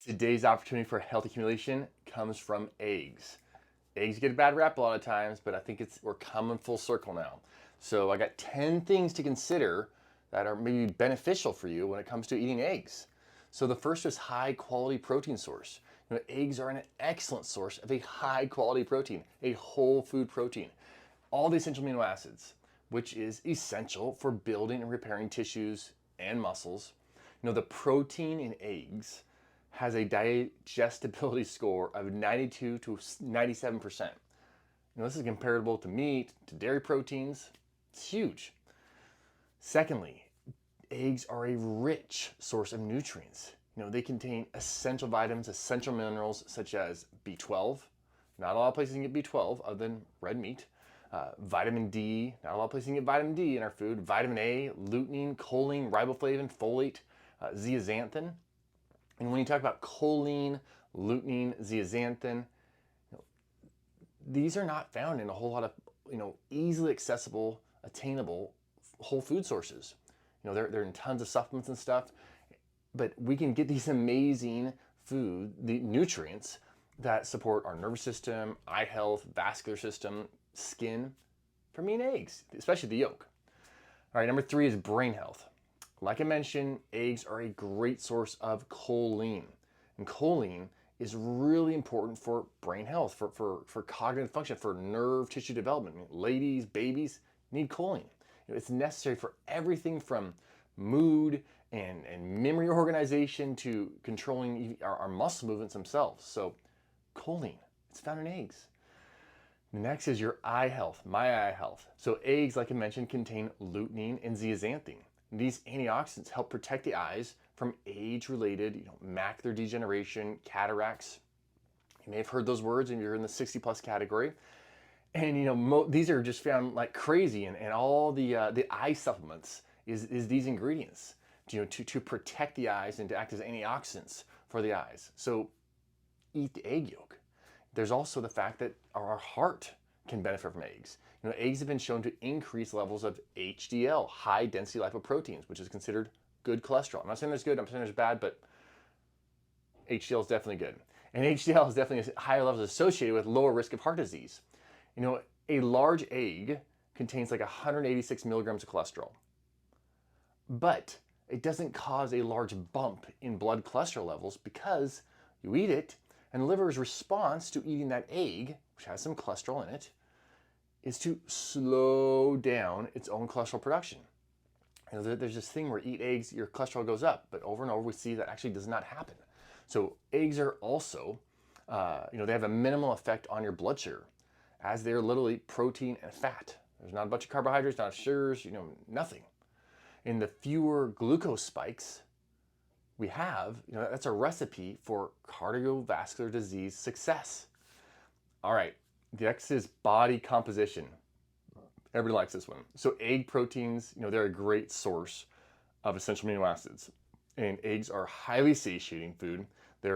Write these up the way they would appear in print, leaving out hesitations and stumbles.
Today's opportunity for health accumulation comes from eggs. Eggs get a bad rap a lot of times, but I think we're coming full circle now. So I got 10 things to consider that are maybe beneficial for you when it comes to eating eggs. So the first is high quality protein source. Eggs are an excellent source of a high quality protein, a whole food protein. All the essential amino acids, which is essential for building and repairing tissues and muscles. The protein in eggs has a digestibility score of 92 to 97%. This is comparable to meat, to dairy proteins. It's huge. Secondly, eggs are a rich source of nutrients. They contain essential vitamins, essential minerals such as B12. Not a lot of places you can get B12 other than red meat. Vitamin D, not a lot of places you can get vitamin D in our food. Vitamin A, lutein, choline, riboflavin, folate, zeaxanthin. And when you talk about choline, lutein, zeaxanthin, these are not found in a whole lot of easily accessible, attainable whole food sources. They're in tons of supplements and stuff, but we can get these amazing the nutrients that support our nervous system, eye health, vascular system, skin from eating eggs, especially the yolk. All right, number 3 is brain health. Like I mentioned, eggs are a great source of choline. And choline is really important for brain health, for cognitive function, for nerve tissue development. Ladies, babies need choline. It's necessary for everything from mood and memory organization to controlling our muscle movements themselves. So choline, it's found in eggs. The next is your eye health, my eye health. So eggs, like I mentioned, contain lutein and zeaxanthin. These antioxidants help protect the eyes from age-related macular degeneration, cataracts. You may have heard those words if you're in the 60 plus category. And these are just found like crazy, and all the eye supplements is these ingredients to protect the eyes and to act as antioxidants for the eyes. So eat the egg yolk. There's also the fact that our heart can benefit from eggs. Eggs have been shown to increase levels of HDL, high density lipoproteins, which is considered good cholesterol. I'm not saying there's good, I'm saying there's bad, but HDL is definitely good. And HDL is definitely higher levels associated with lower risk of heart disease. A large egg contains like 186 milligrams of cholesterol, but it doesn't cause a large bump in blood cholesterol levels because you eat it, and the liver's response to eating that egg, which has some cholesterol in it, is to slow down its own cholesterol production. There's this thing where eat eggs, your cholesterol goes up, but over and over we see that actually does not happen. So eggs are also, they have a minimal effect on your blood sugar, as they're literally protein and fat. There's not a bunch of carbohydrates, not sugars, nothing. And the fewer glucose spikes we have, that's a recipe for cardiovascular disease success. All right, the next is body composition. Everybody likes this one. So egg proteins, they're a great source of essential amino acids. And eggs are highly satiating food. They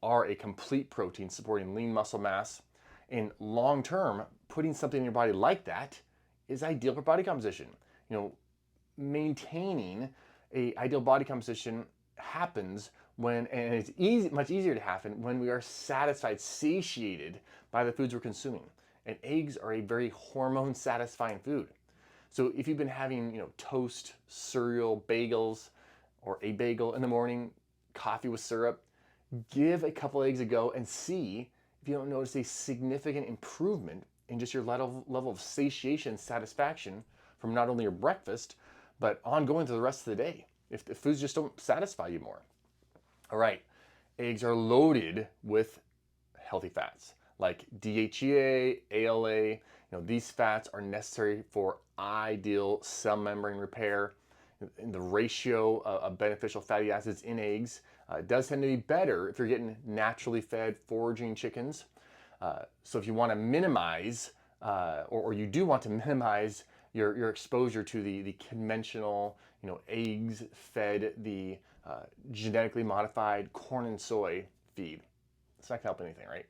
are a complete protein supporting lean muscle mass. And long term, putting something in your body like that is ideal for body composition. Maintaining a ideal body composition happens when, and it's much easier to happen when we are satisfied, satiated by the foods we're consuming. And eggs are a very hormone satisfying food. So if you've been having, toast, cereal, bagels, or a bagel in the morning, coffee with syrup, give a couple eggs a go and see if you don't notice a significant improvement in just your level of satiation, satisfaction from not only your breakfast, but ongoing through the rest of the day, if the foods just don't satisfy you more. All right, eggs are loaded with healthy fats like DHEA, ALA. These fats are necessary for ideal cell membrane repair. And the ratio of beneficial fatty acids in eggs does tend to be better if you're getting naturally fed foraging chickens. So if you want to minimize, or you do want to minimize your exposure to the conventional, eggs fed the genetically modified corn and soy feed, it's not gonna help anything, right?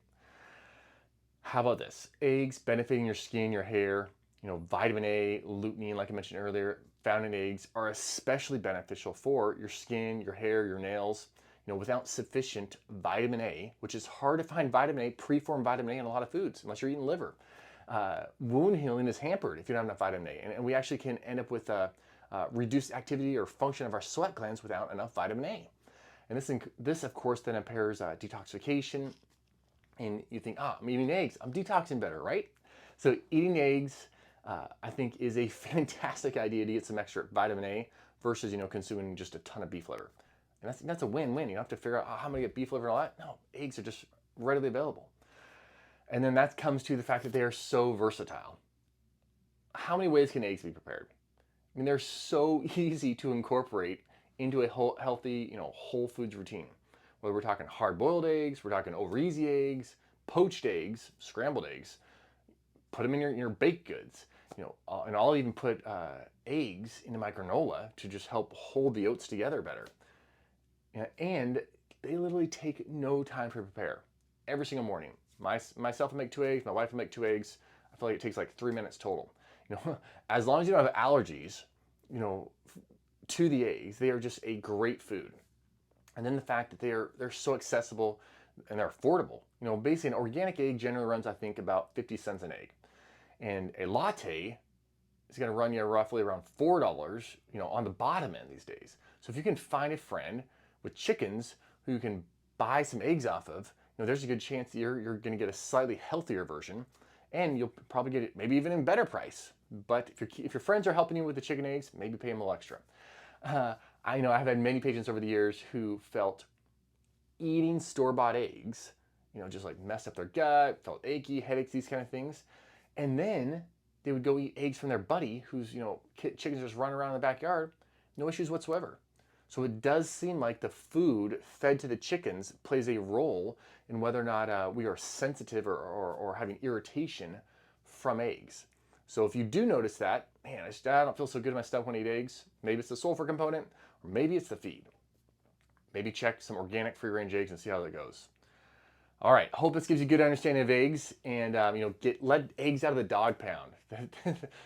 How about this? Eggs benefiting your skin, your hair. Vitamin A, lutein, like I mentioned earlier, found in eggs are especially beneficial for your skin, your hair, your nails. without sufficient vitamin A, which is hard to find vitamin A, preformed vitamin A in a lot of foods, unless you're eating liver. Wound healing is hampered if you don't have enough vitamin A. And we actually can end up with reduced activity or function of our sweat glands without enough vitamin A. And this of course, then impairs detoxification. And you think, I'm eating eggs, I'm detoxing better, right? So eating eggs, I think, is a fantastic idea to get some extra vitamin A versus, consuming just a ton of beef liver. And that's a win-win. You don't have to figure out how I'm going to get beef liver and all that. No, eggs are just readily available. And then that comes to the fact that they are so versatile. How many ways can eggs be prepared? I mean, they're so easy to incorporate into a healthy, whole foods routine. Whether we're talking hard-boiled eggs, we're talking over-easy eggs, poached eggs, scrambled eggs, put them in your baked goods, and I'll even put eggs into my granola to just help hold the oats together better. And they literally take no time to prepare. Every single morning, myself will make 2 eggs, my wife will make 2 eggs. I feel like it takes like 3 minutes total. As long as you don't have allergies, to the eggs, they are just a great food. And then the fact that they're so accessible and they're affordable. Basically an organic egg generally runs, I think, about 50 cents an egg. And a latte is going to run you roughly around $4, on the bottom end these days. So if you can find a friend with chickens who you can buy some eggs off of, there's a good chance that you're going to get a slightly healthier version, and you'll probably get it maybe even in better price. But if your friends are helping you with the chicken eggs, maybe pay them a little extra. I've had many patients over the years who felt eating store-bought eggs, just like messed up their gut, felt achy, headaches, these kind of things. And then they would go eat eggs from their buddy who's, chickens just run around in the backyard, no issues whatsoever. So it does seem like the food fed to the chickens plays a role in whether or not we are sensitive or having irritation from eggs. So if you do notice that, man, I don't feel so good in my stomach when I eat eggs, maybe it's the sulfur component, or maybe it's the feed. Maybe check some organic free-range eggs and see how that goes. All right, hope this gives you a good understanding of eggs, and let eggs out of the dog pound,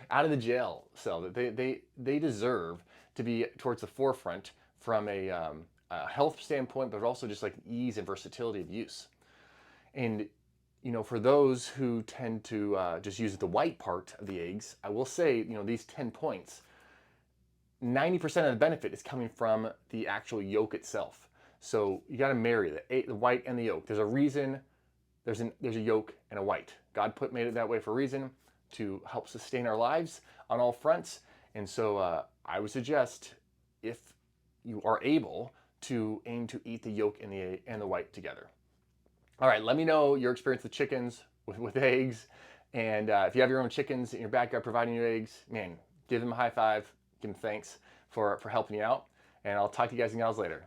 out of the jail cell. They deserve to be towards the forefront from a health standpoint, but also just like ease and versatility of use. And for those who tend to just use the white part of the eggs, I will say, these 10 points, 90% of the benefit is coming from the actual yolk itself. So you got to marry the white and the yolk. There's a reason there's a yolk and a white. God made it that way for a reason, to help sustain our lives on all fronts. And so I would suggest, if you are able, to aim to eat the yolk and the white together. All right, let me know your experience with chickens, with eggs. And if you have your own chickens in your backyard providing you eggs, man, give them a high five, give them thanks for helping you out. And I'll talk to you guys and gals later.